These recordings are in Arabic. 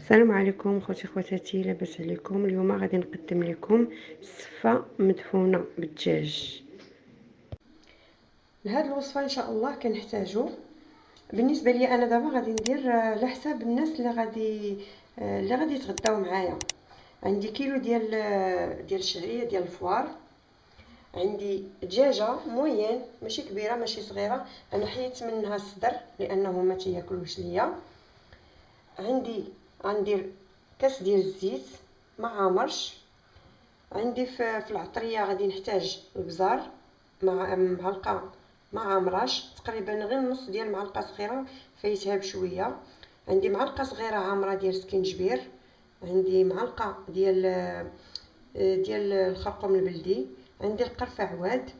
السلام عليكم خوتي خواتاتي، لاباس عليكم؟ اليوم غادي نقدم لكم السفه مدفونه بالدجاج. لهاد الوصفه ان شاء الله كنحتاجو. بالنسبه لي انا دابا غادي ندير على حساب الناس اللي غادي يتغداو معايا. عندي كيلو ديال الشعريه ديال الفوار، عندي دجاجه موين ماشي كبيره ماشي صغيره، انا حيدت منها الصدر لانه ما تياكلوش ليا. عندي غندير كاس ديال الزيت مع مرش. عندي في العطريه غادي نحتاج البزار مع معلقه مع مراش، تقريبا غير نص ديال معلقه صغيره فايتها بشويه. عندي معلقه صغيره عامره ديال سكينجبير. عندي معلقه ديال الخرقوم البلدي. عندي القرفه عواد،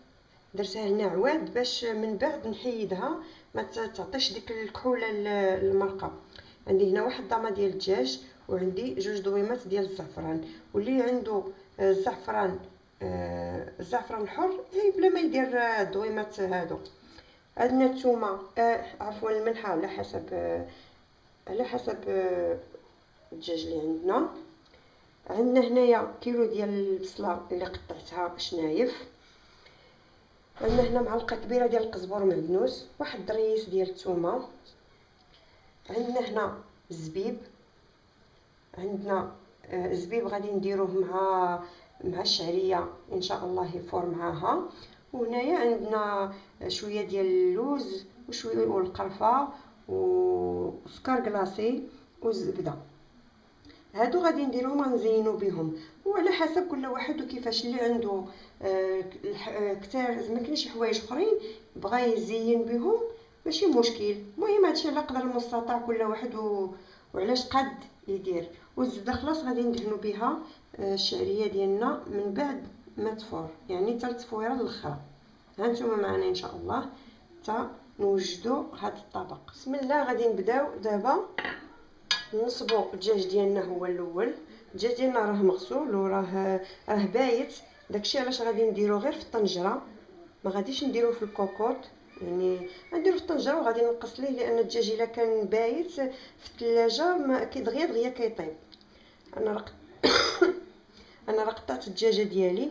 درتها هنا عواد باش من بعد نحيدها ما تعطيش ديك الكحوله المرقه. عندي هنا واحد ضامه ديال الدجاج، وعندي جوج دويمات ديال الزعفران. واللي عنده الزعفران الزعفران الحر بلا ما يدير الدويمات هادو. عندنا الثومه عفوا الملحه على حسب الدجاج اللي عندنا. عندنا هنايا كيلو ديال البصله اللي قطعتها شنايف. عندنا هنا معلقه كبيره ديال القزبر معدنوس، واحد الريس ديال الثومه. عندنا هنا الزبيب. عندنا الزبيب غادي نديروه مع الشعريه ان شاء الله يفور معاها. وهنايا عندنا شويه ديال اللوز وشويه والقرفه وسكر كلاصي والزبده. هادو غادي نديروهم غنزينو بهم، وعلى حسب كل واحد وكيفاش اللي عنده كتار ما كاينش حوايج اخرين بغا يزين بهم ماشي مشكل. المهم هادشي على قدر المستطاع كل واحد وعلاش قد يدير. والزبده خلاص غادي ندهنوا بها الشعريه ديالنا من بعد ما تفور، يعني حتى التفويره الاخرى. هانتوما معنا ان شاء الله حتى نوجدوا هذا الطبق. بسم الله. غادي نبداو دابا نصبوا الدجاج ديالنا. هو الاول الدجاج ديالنا راه مغسول وراه بايت، داكشي علاش غادي نديرو غير في الطنجره، ما غاديش نديرو في الكوكوط. يعني غنديرو في الطنجره وغادي نقص ليه، لان الدجاج الا كان بايت في الثلاجه ما دغيا كيطيب. انا راه قطعت الدجاجه ديالي،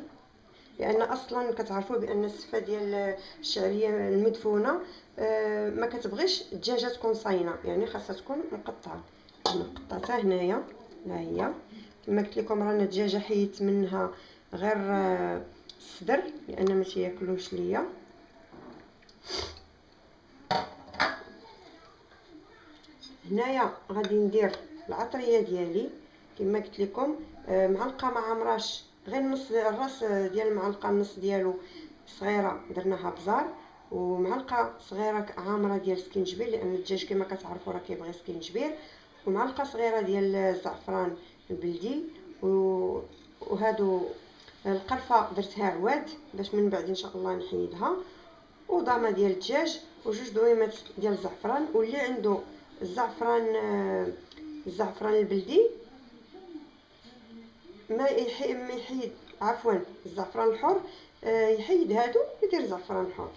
لان اصلا كتعرفوا بان السفه ديال الشعريه المدفونه ما كتبغيش الدجاجه تكون صاينه، يعني خاصها تكون مقطعه. انا قطعتها هنايا، ها هي كما قلت لكم رانا الدجاجه حيدت منها غير الصدر لان ما تياكلوش ليا. هنايا غادي ندير العطريه ديالي كما قلت لكم، معلقه مع مراش غير نص الراس ديال المعلقه، النص ديالو صغيره درناها بزار، ومعلقه صغيره عامره ديال السكينجبير لان الدجاج كما كتعرفوا راه كيبغي سكينجبير، ومعلقه صغيره ديال الزعفران البلدي. وهادو القرفه درتها عواد باش من بعد ان شاء الله نحيدها، وضامه ديال الدجاج وجوج دويمات ديال الزعفران. واللي عنده الزعفران البلدي ما يحيد، عفوا الزعفران الحر يحيد هادو يدير زعفران حر.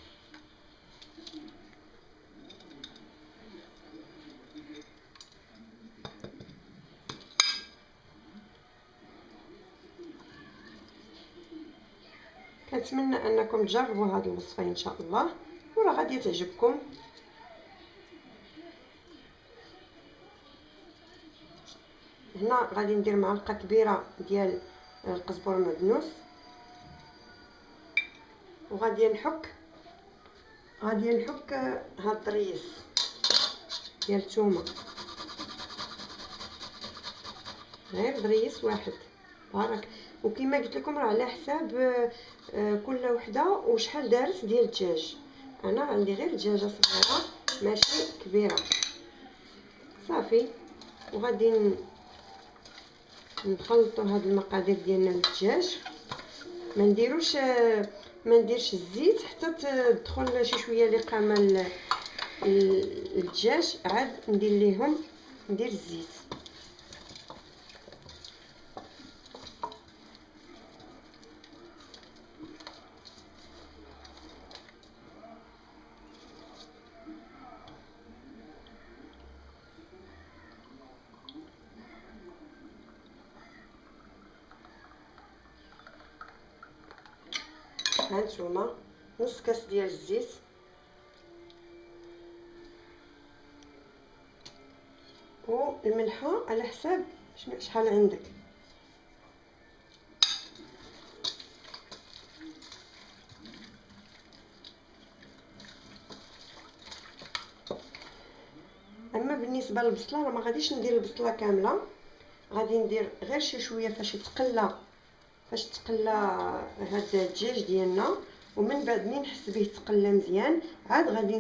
كنتمنى انكم تجربوا هذه الوصفه ان شاء الله وراه غادي تعجبكم. هنا غادي ندير معلقه كبيره ديال القزبر المعدنوس، وغادي نحك هاد الريس ديال الثومه، غير ضريس واحد بارك. وكما قلت لكم راه على حساب كل وحده وشحال دارت ديال الدجاج. انا عندي غير دجاجه صغيره ماشي كبيره صافي. وغادي نخلطوا هاد المقادير ديالنا للدجاج. ما نديرش الزيت حتى تدخل شي شويه لقامه الدجاج، عاد ندير الزيت. هانتوما نص كاس ديال الزيت، والملحه على حساب شحال عندك. اما بالنسبه للبصله راه ما غاديش ندير البصله كامله، غادي ندير غير شي شويه فاش يتقلى هاد الدجاج ديالنا، ومن بعد ملي نحس به تقلى مزيان عاد غادي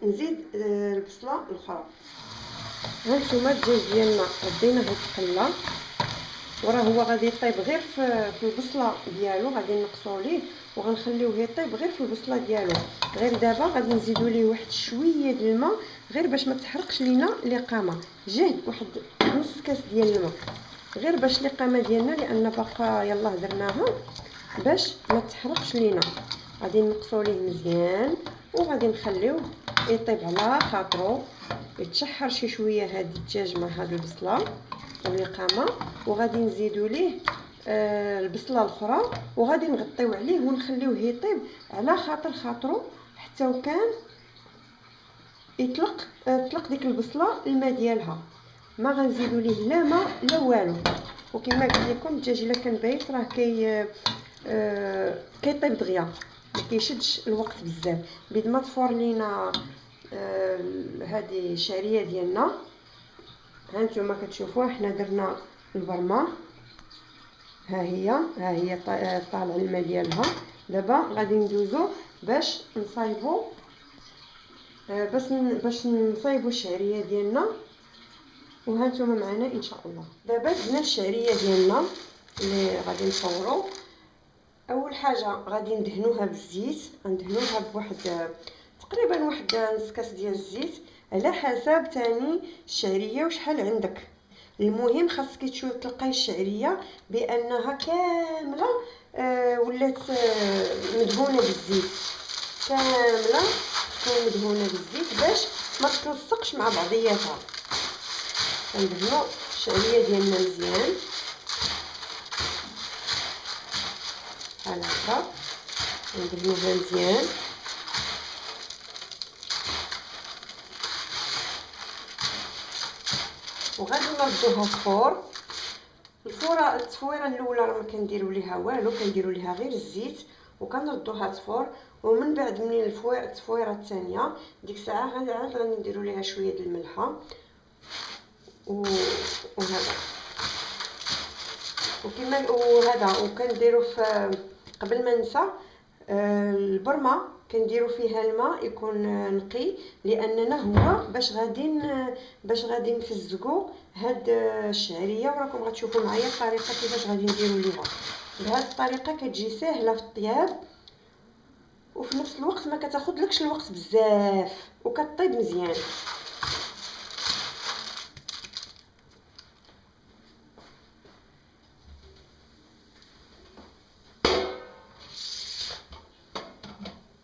نزيد البصله الاخرى. هانتوما الدجاج ديالنا رديناه يتقلى، وراه هو غادي يطيب غير في البصله ديالو، غادي نقصوا ليه وغنخليوه يطيب غير في البصله ديالو. غير دابا غادي نزيدوا ليه واحد شويه ديال الماء غير باش ما تحرقش لينا الاقامه، جهد واحد نص كاس ديال الماء غير باش الاقامه ديالنا، لان باقا يلاه درناها باش ما تحرقش لينا. غادي نقصوا ليه مزيان وغادي نخليوه يطيب على خاطرو، يتشحر شي شويه هاد الدجاج مع هاد البصله والاقامه، وغادي نزيدوا ليه البصله الاخرى وغادي نغطيو عليه ونخليوه يطيب على خاطرو حتى وكان طلق ديك البصله الماء ديالها. ما غنزيدوا ليه لا ماء لا والو. وكما قلت لكم الدجاج الا كان بايت راه كيطيب دغيا، ما كيشدش الوقت بزاف. بيد ما تفور لينا هذه الشعريه ديالنا، هانتوما كتشوفوها حنا درنا البرمه، ها هي طالع الماء ديالها. دابا غادي ندوزو باش نصايبو باش نصايبو الشعريه ديالنا، وهانتوما معنا ان شاء الله. دابا درنا الشعريه ديالنا اللي غادي نصورو. اول حاجه غادي ندهنوها بالزيت، غندهنوها بواحد تقريبا واحد نص كاس ديال الزيت على حساب تاني الشعريه وشحال عندك. المهم خاصك تلقاي الشعريه بانها كامله ولات مدهونه بالزيت، كامله تكون مدهونه بالزيت باش ما تلصقش مع بعضياتها. ندهنوا الشعريه ديالنا مزيان بحال هكا، ندهنوها مزيان وغادي نردوها الفور. التفويره الاولى راه ما كنديروا ليها والو، كنديروا ليها غير الزيت وكنردوها تفور. ومن بعد من التفويره الثانيه ديك الساعه غادي نديروا ليها شويه د الملحه وهذا وكنديروا في قبل ما ننسى البرمه كنديروا فيها الماء يكون نقي، لاننا هو باش غادي نفزقوا هاد الشعريه. وراكم غتشوفوا معايا الطريقه كيفاش غادي نديروا ليها. بهذه الطريقه كتجي ساهله في الطياب وفي نفس الوقت ما كتاخذلكش الوقت بزاف وكطيب مزيان.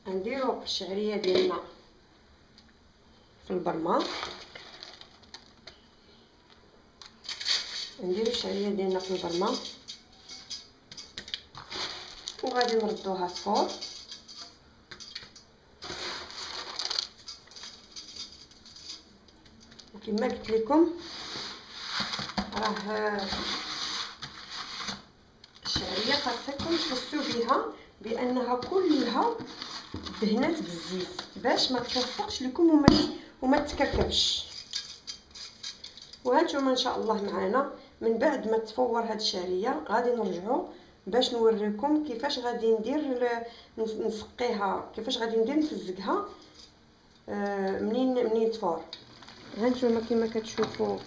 نديروا الشعريه ديالنا في البرمه، وغادي نردوها فوق. وكما قلت لكم راه الشعريه خاصكم تحسوا بها بانها كلها دهنات بالزيت باش ما تلصقش لكم وما تكركبش. وهانتوما ان شاء الله معنا من بعد ما تفور هاد الشعريه غادي نرجعوا باش نوريكم كيفاش غادي ندير نسقيها، كيفاش غادي ندير نفزقها منين تفور. هانتوما كما كتشوفوا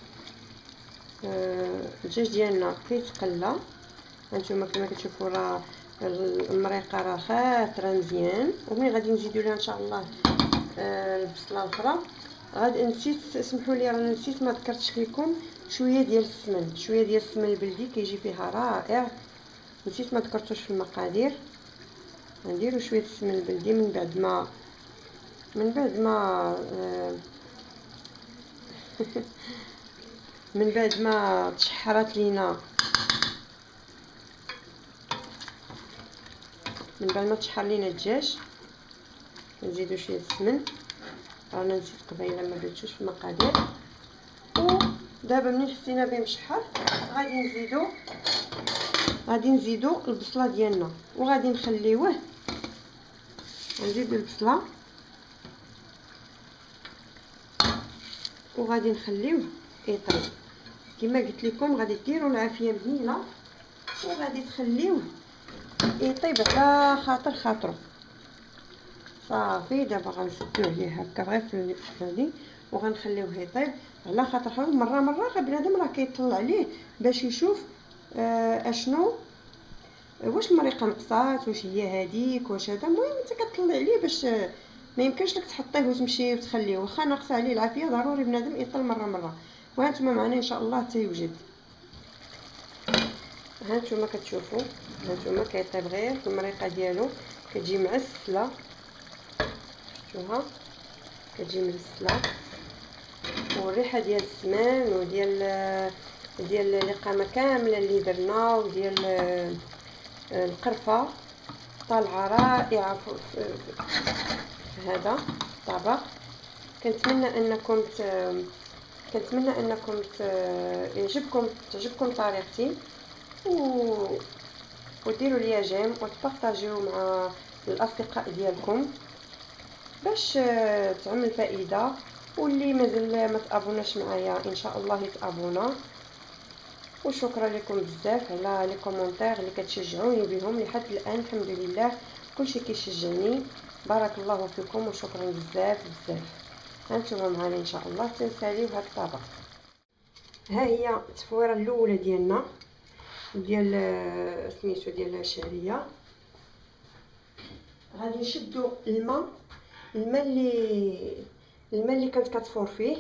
الدجاج ديالنا كيتقلى. هانتوما كما كتشوفوا راه المريقه راه خاطره مزيان. وملي غادي نزيدوا لها ان شاء الله البصله الاخرى غادي نسيت، اسمحوا لي رانا نسيت ما ذكرتش لكم شويه ديال السمن البلدي كيجي فيها رائع، نسيت ما ذكرتوش في المقادير. نديروا شويه السمن البلدي من بعد ما تشحرات لينا من بعد ما تشحر لينا الدجاج نزيدو شويه السمن. رانا نسيت قبيله ما درتوش في المقادير. ودابا ملي حسينا به مشحر غادي نزيدو البصله ديالنا وغادي نخليوه. نزيدو البصله وغادي نخليوه يطيب. كما قلت لكم غادي ديروا العافيه مهيله وغادي تخليوه يطيب على خاطر خاطرو. صافي دابا غنسدوه ليه هكا غير في هذه وغنخليوه يطيب على خاطر خاطر مره بنادم راه كيطلع عليه باش يشوف اشنو واش المريقه نقصات واش هي هذيك واش هذا. المهم انت كتطلع عليه باش ما يمكنش لك تحطيه وتمشي وتخليه واخا ناقصه عليه العافيه. ضروري بنادم يطل مره. وهانتوما معنا ان شاء الله حتى يوجد. هانتوما كتشوفوا هانتوما كيطيب غير في المريقه ديالو كتجي معسله. شوفوها كتجي معسله والريحه ديال السمان وديال القامه كامله اللي درنا وديال القرفه طالعه رائعه في هذا الطبق. كنتمنى انكم تعجبكم طريقتي وديروا ليا جيم وتبارطاجيو مع الاصدقاء ديالكم باش تعمل فائده. واللي مازال ما تابوناش معايا ان شاء الله يتابونا. وشكرا لكم بزاف على لي كومونتير اللي كتشجعوني بهم لحد الان. الحمد لله كلشي كيشجعني. بارك الله فيكم وشكرا بزاف. هانتوما معنا ان شاء الله تنساليو هاد الطبق. ها هي التفويره الاولى ديالنا ديال سميتو ديال الشعريه. غادي نشدو الماء اللي كانت كتفور فيه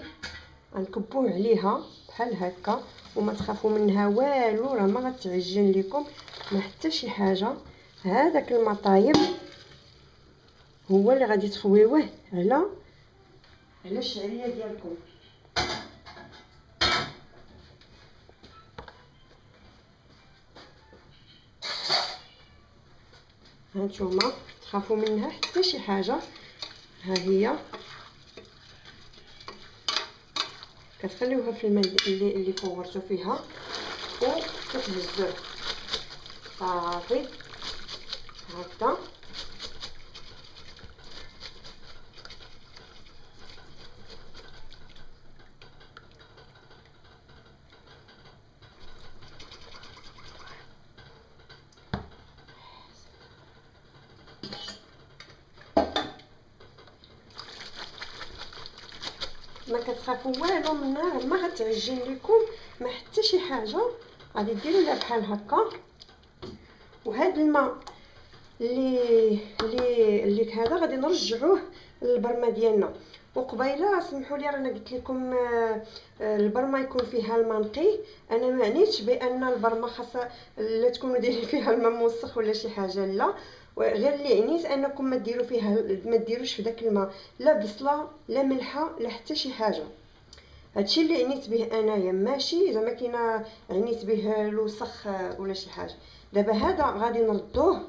غنكبوه عليها بحال هكا وما تخافوا منها والو راه ما غتعجن لكم ما حتى شي حاجه. هذاك الماء طايب هو اللي غادي تخويوه على الشعريه ديالكم. هانتوما تخافوا منها حتى شي حاجه. ها هي كتخليوها في الماء اللي فورتو فيها وكتهزوه صافي هكذا. ما كتخافوا والو من النار ما غتعجن لكم ما حتى شي حاجه. غادي ديروا لها بحال هكا. وهذا الماء اللي هذا غادي نرجعوه للبرمه ديالنا. وقبيله سمحوا لي رانا قلت لكم البرمه يكون فيها الماء نقي. انا ما عنيتش بان البرمه خاصها لا تكونوا دايرين فيها الماء موسخ ولا شي حاجه، لا، غير اللي عنيت انكم ما ديروش في داك الماء لا بصله لا ملحه لا حتى شي حاجه. هادشي اللي عنيت به انايا، ماشي زعما كاينه عنيت به الوسخ ولا شي حاجه. دابا هذا غادي نردوه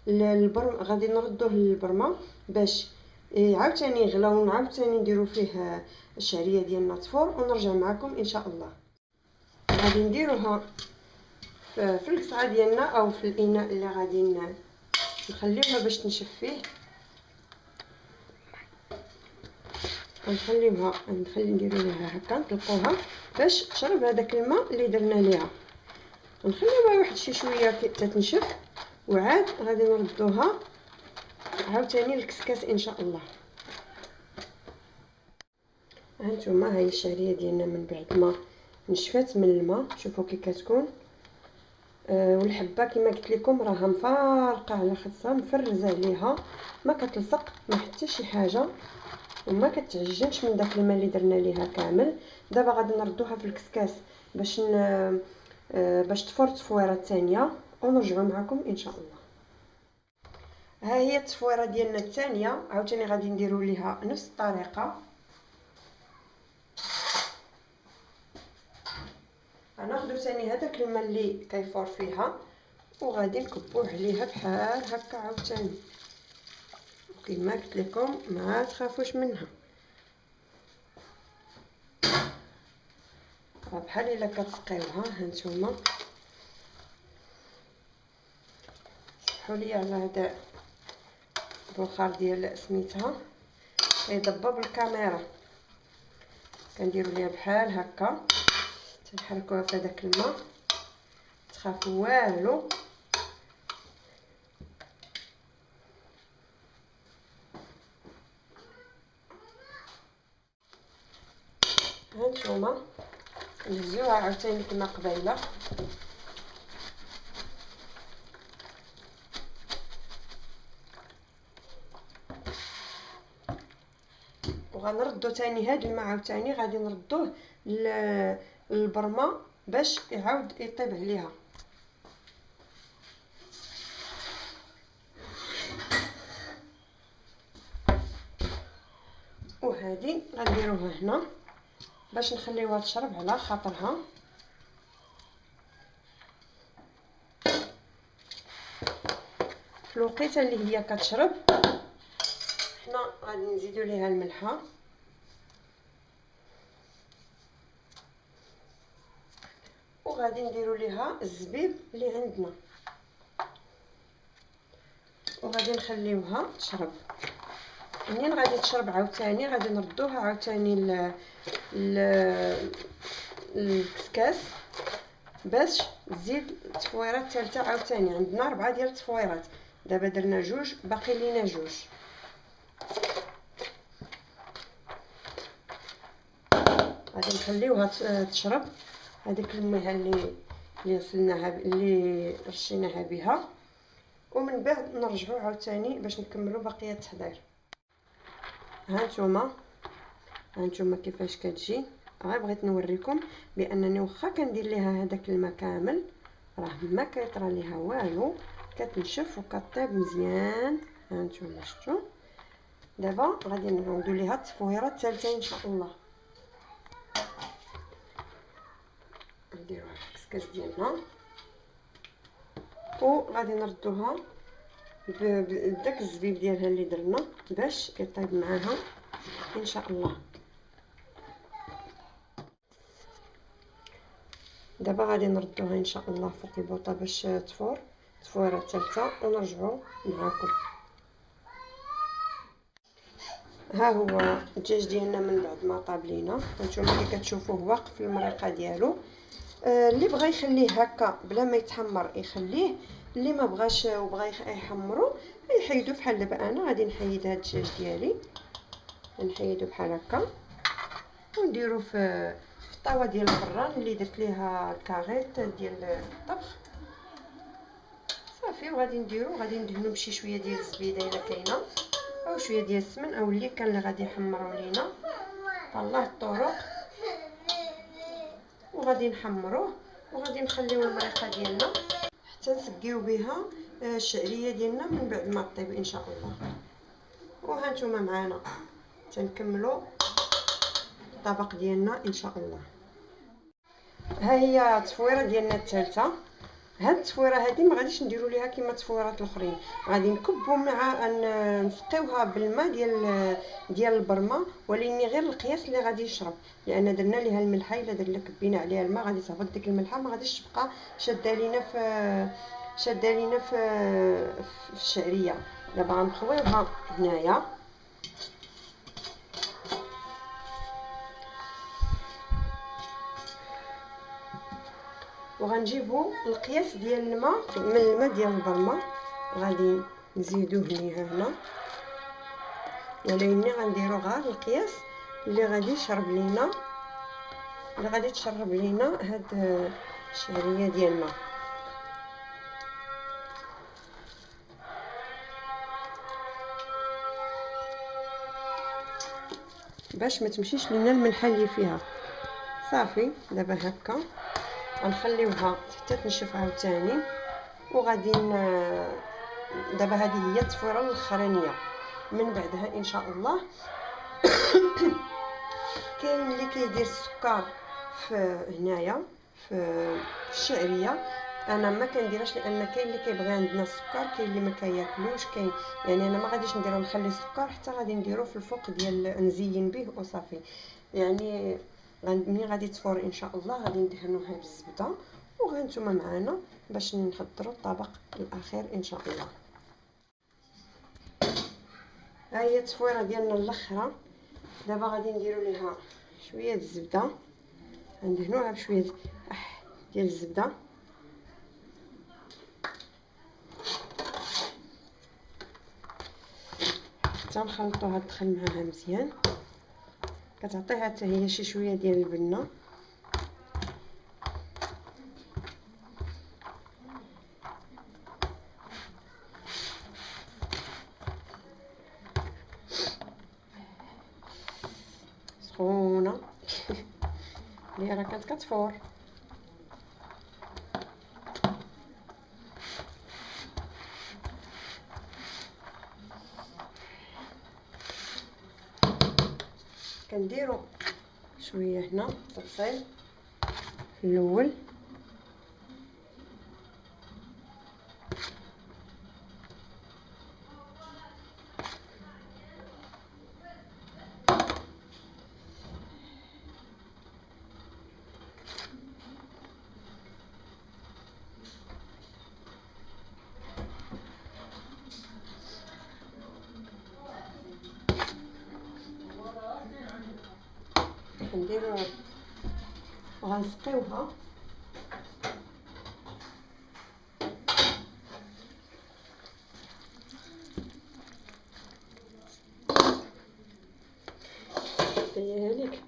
للبرمه باش عاوتاني يغلى ونعاوتاني نديرو فيه الشعريه ديالنا تفور ونرجع معكم ان شاء الله. غادي نديروها في القصعه ديالنا او في الاناء اللي غادي نخليوها باش تنشف فيه. نديرو ليها هكا نطلقوها باش تشرب هذاك الماء اللي درنا ليها. نخليوها واحد شي شويه تتنشف وعاد غادي نردوها عاوتاني للكسكاس ان شاء الله. هانتوما هاي الشعريه ديالنا من بعد ما نشفات من الماء شوفوا كي كتكون. والحبه كما قلت لكم راها مفارقه على خصها مفرزه عليها ما كتلصق ما حتى شي حاجه وما كتعجنش من داك الماء اللي درنا ليها كامل. دابا غادي نردوها في الكسكاس باش تفور التفويره الثانيه ونرجعوا معكم ان شاء الله. ها هي التفويره ديالنا الثانيه عاوتاني غادي نديروا ليها نفس الطريقه. غناخذوا ثاني هذاك الماء اللي كيفور فيها وغادي نكبوه عليها بحال هكا عاوتاني. وكما قلت لكم ما تخافوش منها، بحال الا كتسقيوها. هانتوما سمحوا لي على هذا البخار ديال سميتها كيضبب الكاميرا. كنديروا ليها بحال هكا، تنحركوها في هذاك الماء، تخافوا والو. هانتوما نهزوها عاوتاني كما قبيله، وغنردو تاني هاد الماء عاوتاني غادي نردوه للبرمه باش يعاود يطيب عليها. وهذه غنديروها هنا باش نخليوها تشرب على خاطرها. في الوقيته اللي هي كتشرب حنا غادي نزيدو ليها الملحه، وغادي نديرو ليها الزبيب اللي عندنا، وغادي نخليوها تشرب. منين غادي تشرب عاوتاني غادي نردوها عاوتاني للكسكاس باش تزيد التصفيرات الثالثه عاوتاني. عندنا 4 ديال التصفيرات، دابا درنا 2 باقي لينا 2. غادي نخليوها تشرب هذيك المياه اللي غسلناها اللي رشيناها بها، ومن بعد نرجعوا عاوتاني باش نكملوا بقيه التحضير. هانتوما كيفاش كتجي. غير بغيت نوريكم بانني واخا كندير ليها هذاك الماء كامل راه ما كيطرى ليها والو، كتنشف وكطيب مزيان. هانتوما شفتوا. دابا غادي نعاودوا ليها التصفيره الثالثه ان شاء الله. نديروها في الكسكاس ديالنا وغادي نردوها بداك الزبيب ديالها اللي درنا باش يطيب معاها ان شاء الله. دابا غادي نردوها ان شاء الله فوق البوطه باش تفور التصفيره الثالثه ونرجعوا معكم. ها هو الدجاج ديالنا من بعد ما طاب لينا. هانتوما كي كتشوفوه واقف في المريقه ديالو. اللي بغى يخليه هكا بلا ما يتحمر يخليه، اللي ما بغاش وبغى يحمرو يحيدو. بحال دابا انا غادي نحيد هاد الدجاج ديالي، نحيدو بحال هكا ونديرو في الطاوه ديال الفران اللي درت ليها الكاريط ديال الطبخ صافي. وغادي ندهنو بشي شويه ديال الزبيده الا كاينه، او شويه ديال السمن، او اللي كان اللي غادي يحمروا لينا الله الطرق. وغادي نحمروه وغادي نخليو المريقه ديالنا حتى نسقيو بها الشعريه ديالنا من بعد ما طيب ان شاء الله. وهانتوما معانا تنكملوا الطبق ديالنا ان شاء الله. ها هي التصفيره ديالنا الثالثه. هاد التصفيره هذه ما غاديش نديروا ليها كما التصفيرات الاخرين، غادي نكبوا مع نسقيوها بالماء ديال البرمه، ولكن غير القياس اللي غادي يشرب، لان درنا ليها الملحه. الا درنا كبينا عليها الماء غادي تهبط ديك الملحه، ما غاديش تبقى شاده لينا في الشعريه. دابا غنخويوها هنايا وغنجيبو القياس ديال الماء من الماء ديال البرمه غادي نزيدوه ليها هنا، ولكن غنديرو غير القياس اللي غادي يشرب لينا، اللي غادي تشرب لينا هاد الشعريه ديالنا. باش ما تمشيش لينا الملحه اللي فيها صافي. دابا هكا غنخليوها حتى تنشف عاوتاني، وغادي دابا هذه هي التصفيره الاخرانيه. من بعدها ان شاء الله كاين اللي كيدير السكر في هنايا في الشعريه، انا ما كنديرهاش لان كاين اللي كيبغي عندنا السكر، كاين اللي ما كياكلوش، كاين يعني انا ما غاديش نديرو نخلي السكر حتى غادي نديرو في الفوق ديال نزين به وصافي. يعني ملي غادي تفور ان شاء الله غادي ندهنوها بالزبده وغانتوما معانا باش نحضروا الطبق الاخير ان شاء الله. ها هي التفويره ديالنا الاخرى. دابا غادي نديرو ليها شويه الزبده، ندهنوها بشويه ديال الزبده حتى نخلطوها تدخل معاها مزيان، كتعطيها حتى هي شي شويه ديال البنه. سخونه اللي راه كانت كتفور. كنديروا شويه هنا تبصيل في الاول، كنديروا غنسقيوها دايرها ليك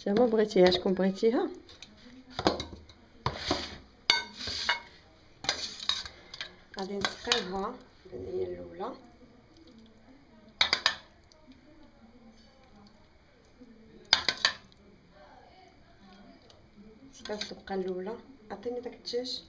انت ما بغيتيهاش، كون بغيتيها غادي نسقيوها. هي الاولى سقيو الطبقه الاولى. عطيني داك الدجاج.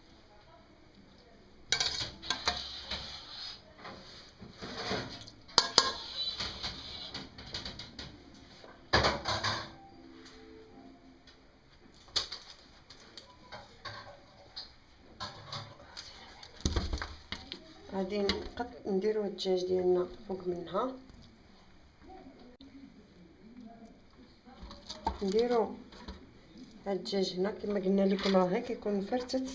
غادي نديرو الدجاج ديالنا فوق منها، نديرو هاد الدجاج هنا كما قلنا لكم راه غير كيكون مفرتت.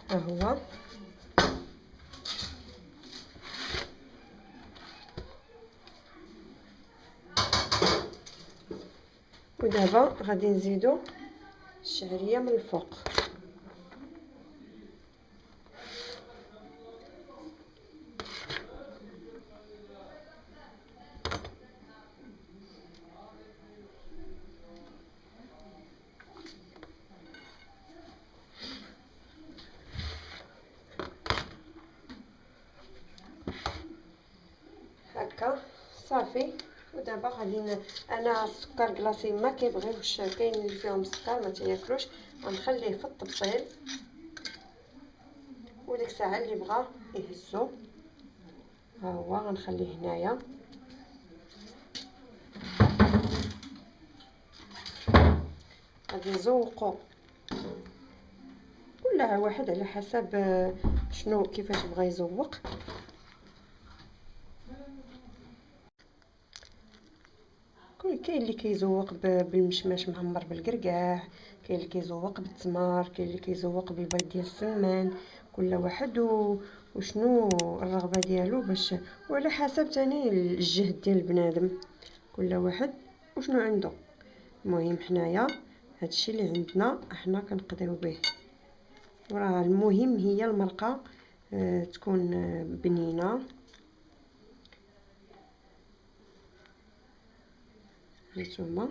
ها هو ودابا غادي نزيدو الشعريه من الفوق. هكا صافي. ودابا غادي انا السكر كلاصي ما كيبغيوش، كاين اللي فيهم السكر ما تياكلوش، غنخليه في الطبسيل وديك الساعه اللي بغا يهزو ها هو غنخليه هنايا. غادي نزوقو كل واحد على حسب شنو كيفاش بغا يزوق. كاين اللي كيزوق بالمشماش معمر بالكركاع، كاين اللي كيزوق بالتمر، كاين اللي كيزوق بالبيض ديال السمان. كل واحد وشنو الرغبه ديالو باش، وعلى حسب تاني الجهد ديال بنادم كل واحد وشنو عنده. المهم حنايا هادشي اللي عندنا احنا كنقضيو به، وراه المهم هي المرقه تكون بنينه. هانتوما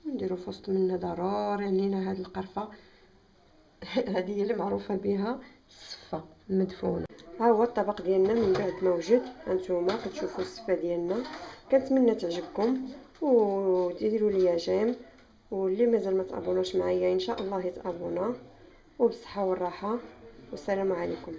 نديرو في وسط منها ضروري علينا هاد القرفه هذه هي اللي معروفه بها السفه المدفونه. ها هو الطبق ديالنا من بعد ما وجد. هانتوما كتشوفوا السفه ديالنا. كنتمنى تعجبكم وديروا لي جيم، واللي مازال ما تابوناش معايا ان شاء الله يتابونا. وبالصحه والراحه والسلام عليكم.